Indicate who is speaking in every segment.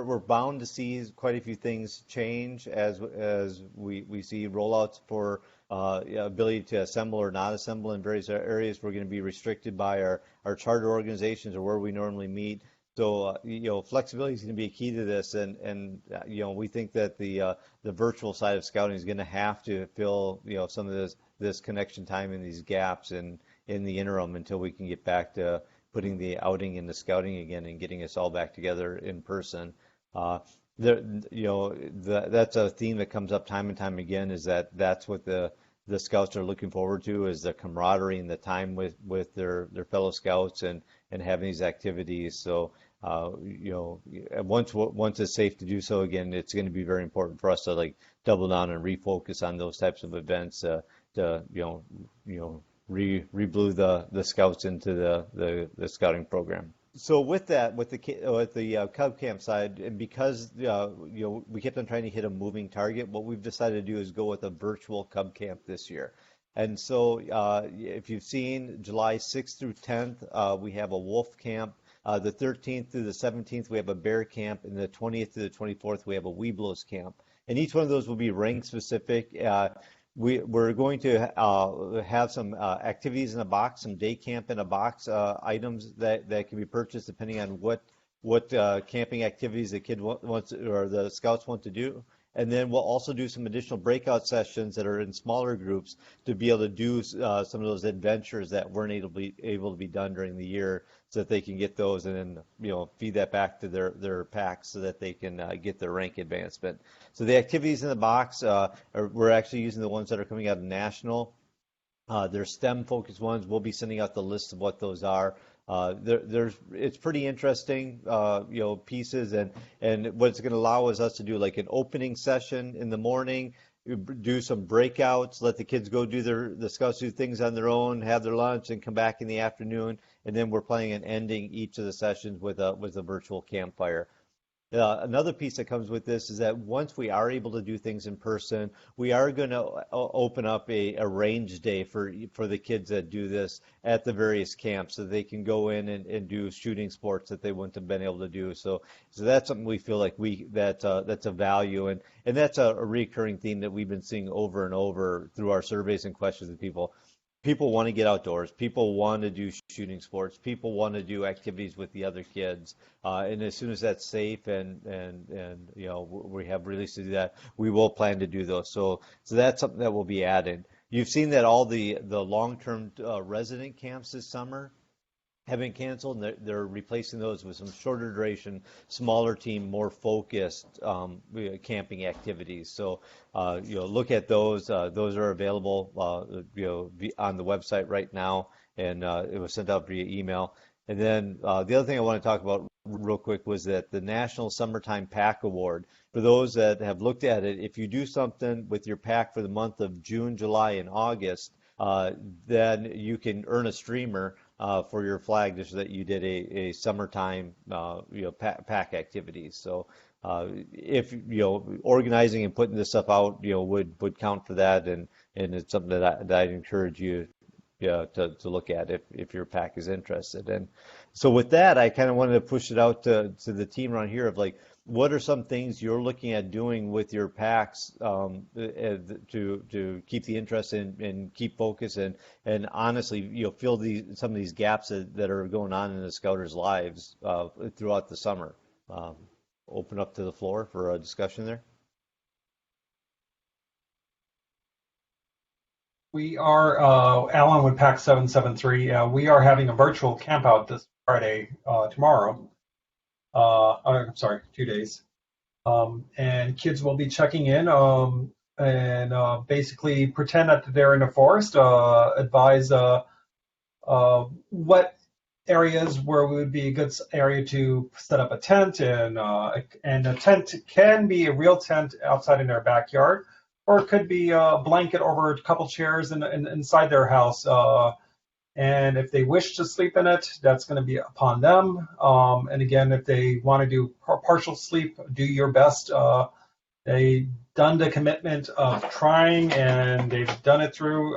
Speaker 1: we're bound to see quite a few things change as we see rollouts for ability to assemble or not assemble in various areas. We're going to be restricted by our charter organizations or where we normally meet. So flexibility is going to be a key to this, and we think that the virtual side of scouting is going to have to fill some of this connection time and these gaps in the interim until we can get back to putting the outing and the scouting again and getting us all back together in person. That's a theme that comes up time and time again, is that's what the scouts are looking forward to, is the camaraderie and the time with their fellow scouts and having these activities. So once it's safe to do so again, it's going to be very important for us to like double down and refocus on those types of events to re-blue the scouts into the scouting program. So with that, with the Cub Camp side, and because we kept on trying to hit a moving target, what we've decided to do is go with a virtual Cub Camp this year. And so if you've seen, July 6th through 10th, we have a wolf camp. The 13th through the 17th, we have a bear camp, and the 20th to the 24th, we have a Webelos camp. And each one of those will be rank specific. We're going to have some activities in a box, some day camp in a box items that can be purchased depending on what camping activities the kid wants or the scouts want to do. And then we'll also do some additional breakout sessions that are in smaller groups to be able to do some of those adventures that weren't able to be done during the year, so that they can get those and then feed that back to their packs so that they can get their rank advancement. So the activities in the box, we're actually using the ones that are coming out of national. They're STEM focused ones. We'll be sending out the list of what those are. It's pretty interesting, pieces, and what it's going to allow is us to do like an opening session in the morning, do some breakouts, let the kids go do the scouts do things on their own, have their lunch, and come back in the afternoon, and then we're planning on ending each of the sessions with a virtual campfire. Another piece that comes with this is that once we are able to do things in person, we are going to open up a range day for the kids that do this at the various camps, so they can go in and do shooting sports that they wouldn't have been able to do. So that's something we feel like that's a value, and that's a recurring theme that we've been seeing over and over through our surveys and questions of people. People want to get outdoors. People want to do shooting sports. People want to do activities with the other kids. And as soon as that's safe and we have released to do that, we will plan to do those. So that's something that will be added. You've seen that all the long-term resident camps this summer have been canceled, and they're replacing those with some shorter duration, smaller team, more focused camping activities. So look at those. Those are available on the website right now, and it was sent out via email. And then the other thing I want to talk about real quick was that the National Summertime Pack Award. For those that have looked at it, if you do something with your pack for the month of June, July, and August, then you can earn a streamer for your flag, just so that you did a summertime pack activities. So if organizing and putting this stuff out would count for that, and it's something that I'd encourage you to look at if your pack is interested. And so with that, I kind of wanted to push it out to the team around here of like, what are some things you're looking at doing with your packs to keep the interest and keep focus and honestly, fill some of these gaps that are going on in the scouters' lives throughout the summer. Open up to the floor for a discussion there.
Speaker 2: We are Alan with Pack 773. We are having a virtual camp out this Friday, tomorrow. I'm sorry, 2 days. And kids will be checking in and basically pretend that they're in the forest, advise what areas where would be a good area to set up a tent, and a tent can be a real tent outside in their backyard, or it could be a blanket over a couple chairs inside their house. And if they wish to sleep in it, that's going to be upon them. And again, if they want to do partial sleep, do your best. They've done the commitment of trying, and they've done it through.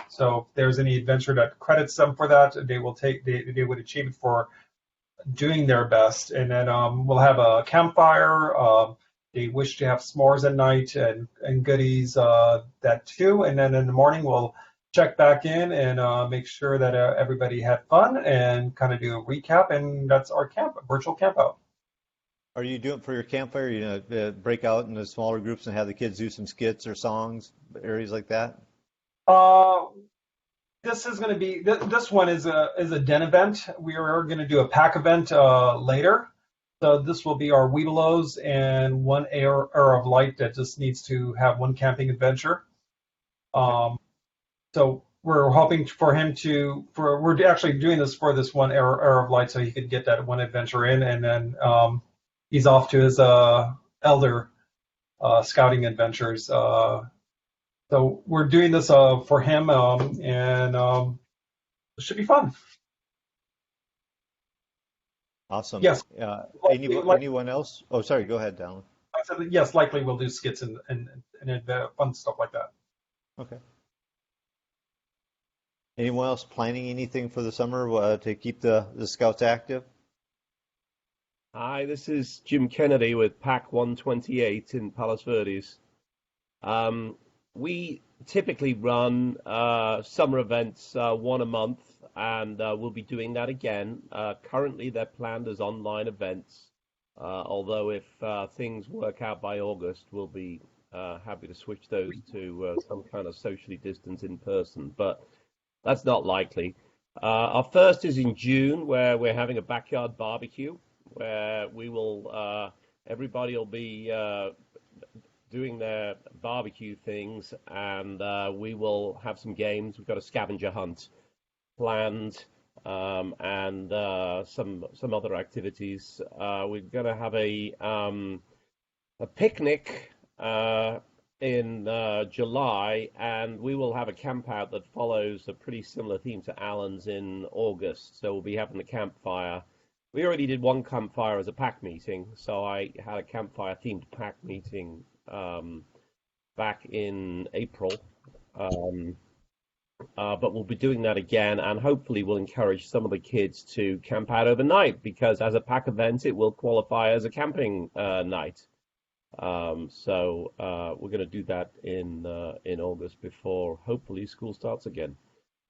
Speaker 2: So if there's any adventure that credits them for that, they would achieve it for doing their best. And then we'll have a campfire. They wish to have s'mores at night and goodies that too. And then in the morning we'll check back in and make sure that everybody had fun and kind of do a recap. And that's our virtual camp out.
Speaker 1: Are you doing for your campfire? You know, break out into smaller groups and have the kids do some skits or songs, areas like that?
Speaker 2: Uh, this is going to be this one is a den event. We are going to do a pack event later. So this will be our Webelos and one air of light that just needs to have one camping adventure.
Speaker 1: Okay.
Speaker 2: Um, so we're hoping for him we're actually doing this for this one air of light so he could get that one adventure in, and then he's off to his elder scouting adventures. So we're doing this for him, and it should be fun.
Speaker 1: Awesome.
Speaker 2: Yes,
Speaker 1: Anyone else? Oh, sorry. Go ahead, Donald.
Speaker 2: I said yes. Likely we'll do skits and fun stuff like that.
Speaker 1: Okay. Anyone else planning anything for the summer to keep the scouts active?
Speaker 3: Hi, this is Jim Kennedy with Pack 128 in Palos Verdes. We typically run summer events one a month, and we'll be doing that again. Currently, they're planned as online events, although if things work out by August, we'll be happy to switch those to some kind of socially distanced in person, but that's not likely. Our first is in June, where we're having a backyard barbecue, where we will everybody will be doing their barbecue things, and we will have some games. We've got a scavenger hunt planned, and some other activities. We're going to have a picnic in July, and we will have a camp out that follows a pretty similar theme to Alan's in August. So we'll be having the campfire. We already did one campfire as a pack meeting, so I had a campfire themed pack meeting back in April. But we'll be doing that again, and hopefully we'll encourage some of the kids to camp out overnight, because as a pack event, it will qualify as a camping night. So we're going to do that in August before hopefully school starts again.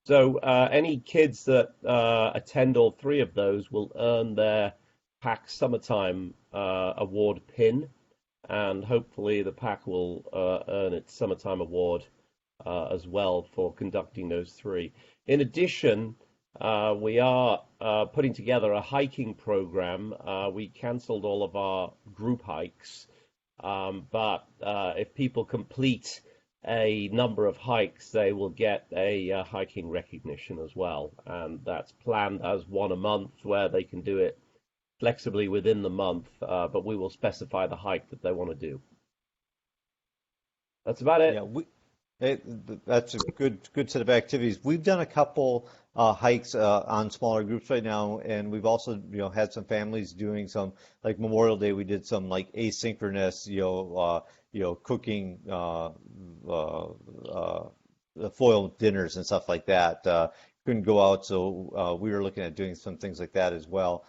Speaker 3: So any kids that attend all three of those will earn their Pack Summertime Award pin, and hopefully the pack will earn its Summertime Award as well for conducting those three. In addition, we are putting together a hiking program. We cancelled all of our group hikes, but if people complete a number of hikes, they will get a hiking recognition as well. And that's planned as one a month, where they can do it flexibly within the month, but we will specify the hike that they want to do. That's about it.
Speaker 1: Yeah, that's a good set of activities. We've done a couple hikes on smaller groups right now, and we've also had some families doing some, like Memorial Day. We did some like asynchronous cooking foil dinners and stuff like that. Couldn't go out, so we were looking at doing some things like that as well.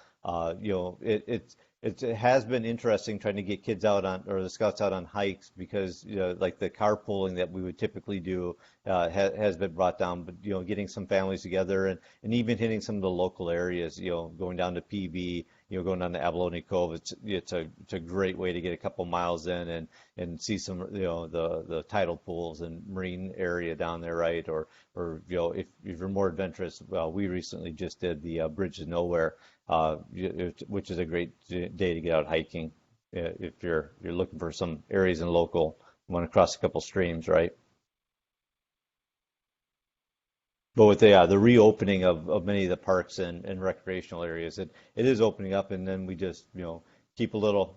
Speaker 1: It has been interesting trying to get kids out on, or the scouts out on hikes, because like the carpooling that we would typically do has been brought down. But getting some families together and even hitting some of the local areas, going down to PV, going down to Abalone Cove. It's a great way to get a couple miles in and see some the tidal pools and marine area down there, right? Or if you're more adventurous, we recently just did the Bridge to Nowhere, which is a great day to get out hiking if you're looking for some areas in local, want to cross a couple streams, right? But with the reopening of many of the parks and recreational areas, it is opening up, and then we just keep a little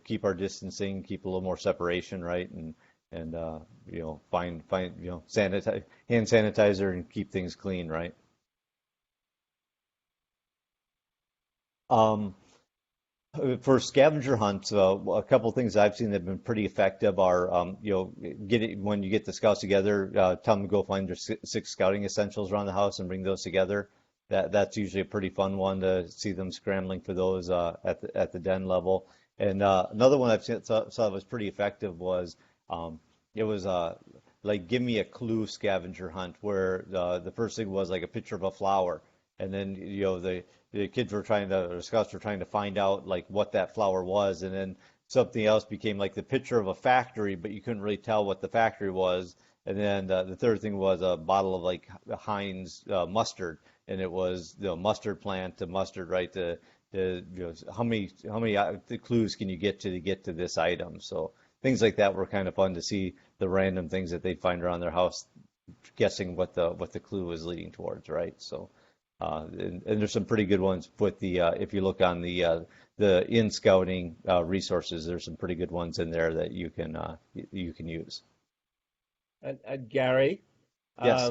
Speaker 1: keep our distancing, keep a little more separation, right? And find sanitize, hand sanitizer, and keep things clean, right? Um, For scavenger hunts, a couple of things I've seen that have been pretty effective are, when you get the scouts together, tell them to go find their six scouting essentials around the house and bring those together. that's usually a pretty fun one to see them scrambling for those at the den level. And another one I've seen saw was pretty effective was it was like give me a clue scavenger hunt where the first thing was like a picture of a flower, and then the kids were the scouts were trying to find out like what that flower was, and then something else became like the picture of a factory, but you couldn't really tell what the factory was. And then the third thing was a bottle of like Heinz mustard, and it was the mustard plant to mustard, right? How many clues can you get to this item? So things like that were kind of fun to see the random things that they'd find around their house, guessing what the clue was leading towards, right? So and there's some pretty good ones with the if you look on the in scouting resources, there's some pretty good ones in there that you can use.
Speaker 3: And Gary,
Speaker 1: Yes.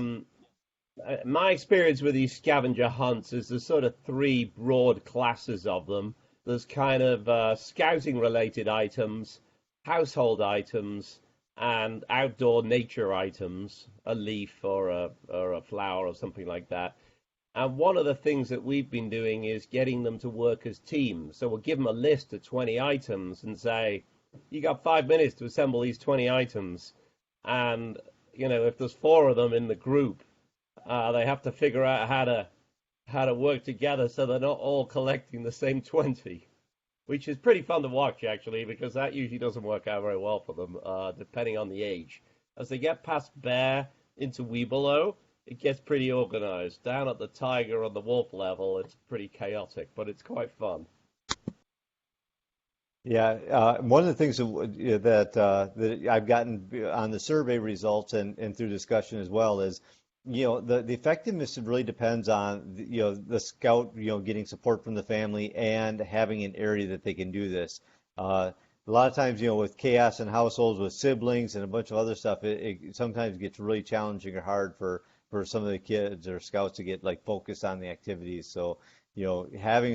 Speaker 3: my experience with these scavenger hunts is there's sort of three broad classes of them. There's kind of scouting related items, household items, and outdoor nature items, a leaf or a flower or something like that. And one of the things that we've been doing is getting them to work as teams. So we'll give them a list of 20 items and say, you got 5 minutes to assemble these 20 items. And, if there's four of them in the group, they have to figure out how to work together so they're not all collecting the same 20, which is pretty fun to watch, actually, because that usually doesn't work out very well for them, depending on the age. As they get past bear into Weebelow, it gets pretty organized. Down at the tiger or the wolf level, it's pretty chaotic, but it's quite fun.
Speaker 1: Yeah, one of the things that I've gotten on the survey results and through discussion as well is, the effectiveness really depends on, the scout, getting support from the family and having an area that they can do this. A lot of times, with chaos in households with siblings and a bunch of other stuff, it sometimes gets really challenging or hard for some of the kids or scouts to get like focused on the activities. So, having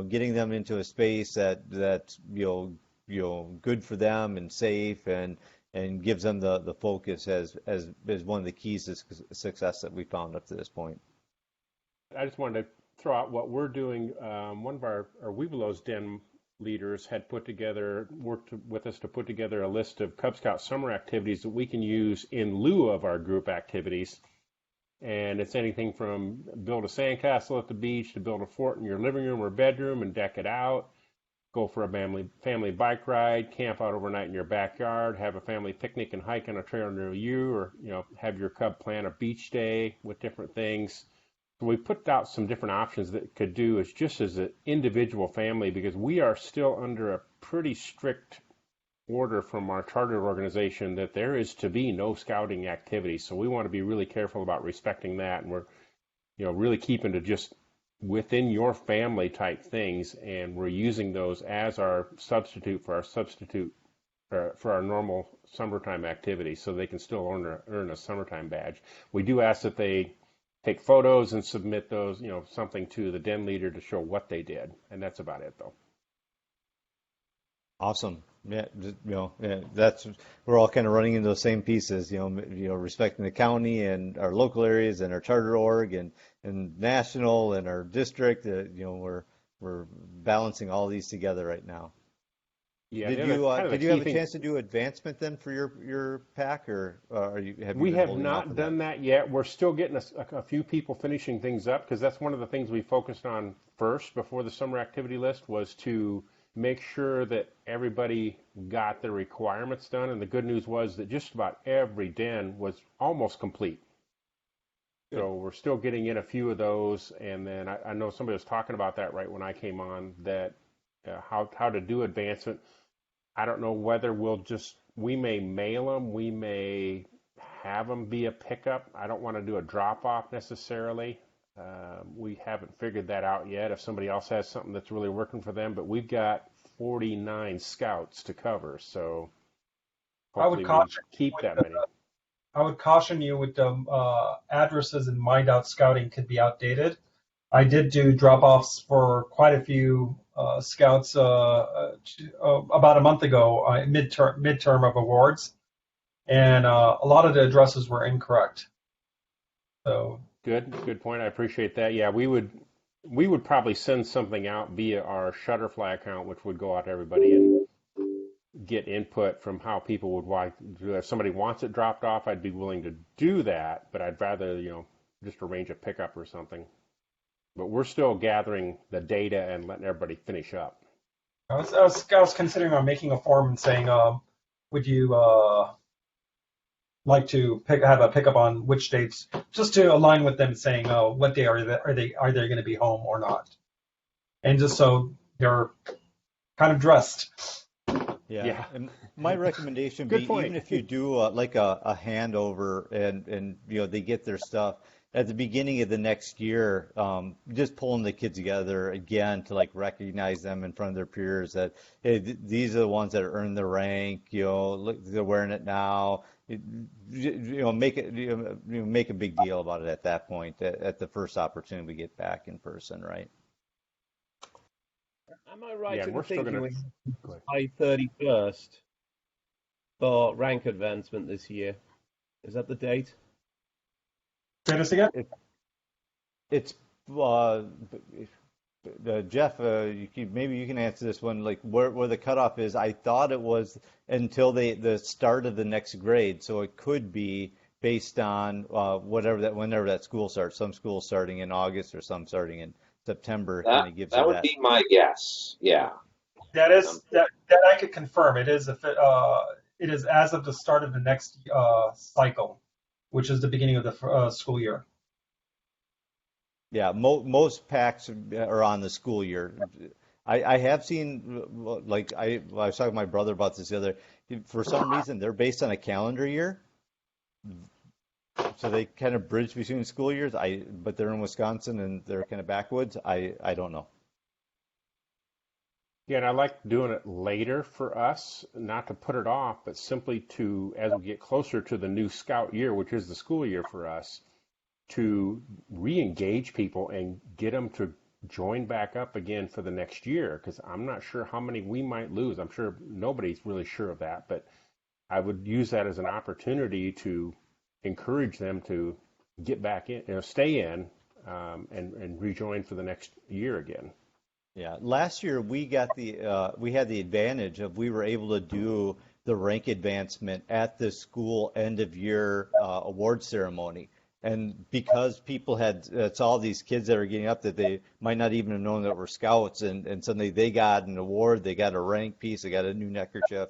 Speaker 1: getting them into a space that's good for them and safe and gives them the focus as one of the keys to success that we found up to this point.
Speaker 4: I just wanted to throw out what we're doing. One of our Weebelow's Den leaders had worked with us to put together a list of Cub Scout summer activities that we can use in lieu of our group activities. And it's anything from build a sandcastle at the beach to build a fort in your living room or bedroom and deck it out, go for a family bike ride, camp out overnight in your backyard, have a family picnic and hike on a trail near you, or have your cub plan a beach day with different things. So we put out some different options that it could do as an individual family, because we are still under a pretty strict order from our charter organization that there is to be no scouting activity. So we want to be really careful about respecting that, and we're really keeping to just within your family type things, and we're using those as our substitute for our normal summertime activity, so they can still earn a summertime badge. We do ask that they take photos and submit those, something to the den leader to show what they did, and that's about it though.
Speaker 1: Awesome. Yeah, that's we're all kind of running into those same pieces, respecting the county and our local areas and our charter org and national and our district. We're balancing all these together right now.
Speaker 4: Yeah.
Speaker 1: Did you have a chance to do advancement then for your pack, or
Speaker 4: we have not done that yet. We're still getting a few people finishing things up, because that's one of the things we focused on first before the summer activity list, was to make sure that everybody got the requirements done. And the good news was that just about every den was almost complete. Good. So we're still getting in a few of those. And then I know somebody was talking about that right when I came on, that how to do advancement. I don't know whether we may mail them, we may have them be a pickup. I don't want to do a drop off necessarily. We haven't figured that out yet, if somebody else has something that's really working for them, but we've got 49 scouts to cover, so hopefully we keep that many.
Speaker 2: I would caution you with addresses in Mind-Out Scouting could be outdated. I did do drop-offs for quite a few scouts about a month ago, midterm of awards, and a lot of the addresses were incorrect. So
Speaker 4: Good point. I appreciate that. Yeah, we would probably send something out via our Shutterfly account, which would go out to everybody and get input from how people would want. If somebody wants it dropped off, I'd be willing to do that, but I'd rather, just arrange a pickup or something. But we're still gathering the data and letting everybody finish up.
Speaker 2: I was considering on making a form and saying, would you like to have a pickup on which dates, just to align with them, saying, what day are they going to be home or not, and just so they're kind of dressed.
Speaker 1: Yeah. And my recommendation
Speaker 4: Good
Speaker 1: be
Speaker 4: point.
Speaker 1: even if you do like a handover and they get their stuff at the beginning of the next year, just pulling the kids together again to like recognize them in front of their peers that hey, these are the ones that earned the rank. Look, they're wearing it now. Make it make a big deal about it at that point at the first opportunity we get back in person, right?
Speaker 3: Am I right
Speaker 4: Yeah, and
Speaker 3: in
Speaker 4: we're still
Speaker 3: thinking
Speaker 4: going to.
Speaker 3: July 31st for rank advancement this year? Is that the date?
Speaker 2: Say this again.
Speaker 1: It's Jeff. Maybe you can answer this one. Like where the cutoff is. I thought it was until the start of the next grade, so it could be based on whenever that school starts. Some schools starting in August or some starting in September. Kind of gives
Speaker 5: That
Speaker 1: you
Speaker 5: would
Speaker 1: that.
Speaker 5: be my guess. Yeah.
Speaker 2: That I could confirm. It is as of the start of the next cycle, which is the beginning of the school year.
Speaker 1: Yeah, most packs are on the school year. I have seen, like I was talking to my brother about this the other. For some reason, they're based on a calendar year, so they kind of bridge between school years. But they're in Wisconsin and they're kind of backwoods. I don't know.
Speaker 4: Yeah, and I like doing it later for us, not to put it off, but simply to, as we get closer to the new scout year, which is the school year for us, to re-engage people and get them to join back up again for the next year, because I'm not sure how many we might lose. I'm sure nobody's really sure of that, but I would use that as an opportunity to encourage them to get back in, stay in, and rejoin for the next year again.
Speaker 1: Yeah, last year we had the advantage of we were able to do the rank advancement at the school end of year award ceremony. And because people saw these kids that are getting up that they might not even have known that were scouts, and suddenly they got an award, they got a rank piece, they got a new neckerchief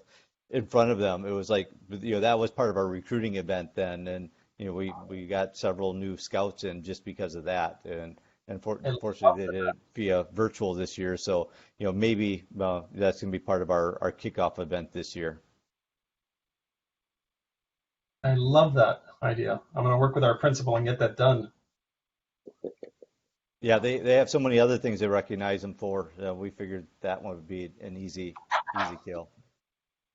Speaker 1: in front of them. It was like, that was part of our recruiting event then, and we got several new scouts in just because of that. And unfortunately, they did it via virtual this year, so maybe that's going to be part of our kickoff event this year.
Speaker 2: I love that idea. I'm going to work with our principal and get that done.
Speaker 1: Yeah, they have so many other things they recognize them for. We figured that one would be an easy kill.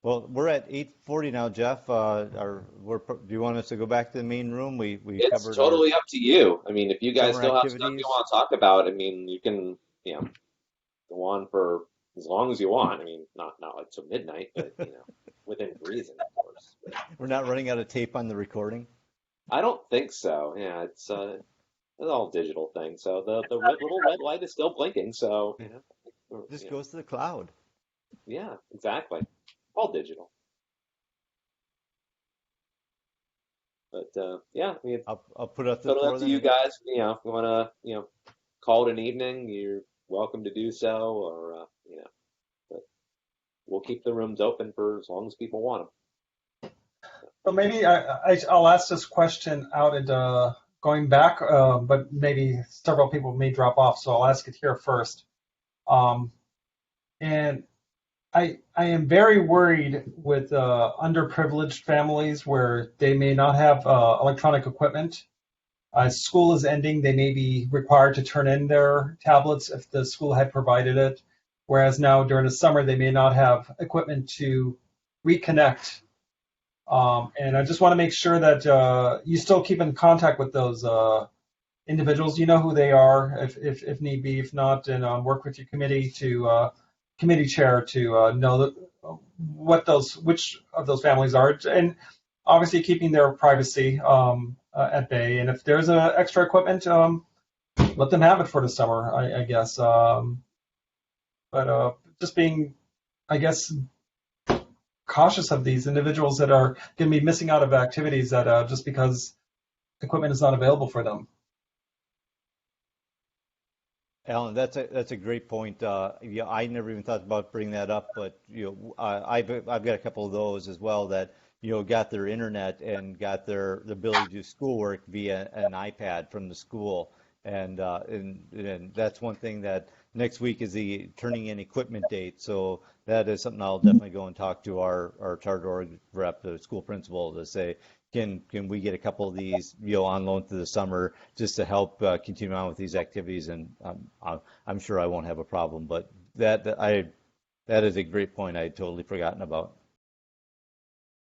Speaker 1: Well, we're at 8:40 now, Jeff. Do you want us to go back to the main room? We
Speaker 5: It's
Speaker 1: covered
Speaker 5: totally up to you. I mean, if you guys
Speaker 1: summer
Speaker 5: still have stuff
Speaker 1: activities.
Speaker 5: you want to talk about, I mean, you can, go on for as long as you want. I mean, not like till midnight, but within reason, of course. But
Speaker 1: We're not running out of tape on the recording.
Speaker 5: I don't think so. Yeah, it's all digital thing. So the little red light is still blinking. So
Speaker 1: Just goes to the cloud.
Speaker 5: yeah, exactly. All digital. But yeah, I mean,
Speaker 1: I'll put up the
Speaker 5: totally
Speaker 1: floor
Speaker 5: up to
Speaker 1: then.
Speaker 5: you guys. If you want to, call it an evening, you're welcome to do so, or but we'll keep the rooms open for as long as people want them.
Speaker 2: So maybe I'll ask this question out at going back, but maybe several people may drop off, so I'll ask it here first. And I am very worried with underprivileged families where they may not have electronic equipment. As school is ending, they may be required to turn in their tablets if the school had provided it, whereas now during the summer they may not have equipment to reconnect. And I just want to make sure that you still keep in contact with those individuals. You know who they are, if need be. If not, and work with your committee committee chair to know which of those families are. And obviously keeping their privacy at bay. And if there's extra equipment, let them have it for the summer, I guess. But just being, I guess, cautious of these individuals that are going to be missing out of activities that just because equipment is not available for them.
Speaker 1: Alan, that's a great point. Yeah, I never even thought about bringing that up, but I've got a couple of those as well that got their internet and got their the ability to do schoolwork via an iPad from the school, and that's one thing that next week is the turning in equipment date. So that is something I'll definitely go and talk to our charter org rep, the school principal, to say, can we get a couple of these on loan through the summer just to help continue on with these activities? And I'm sure I won't have a problem. But that is a great point I had totally forgotten about.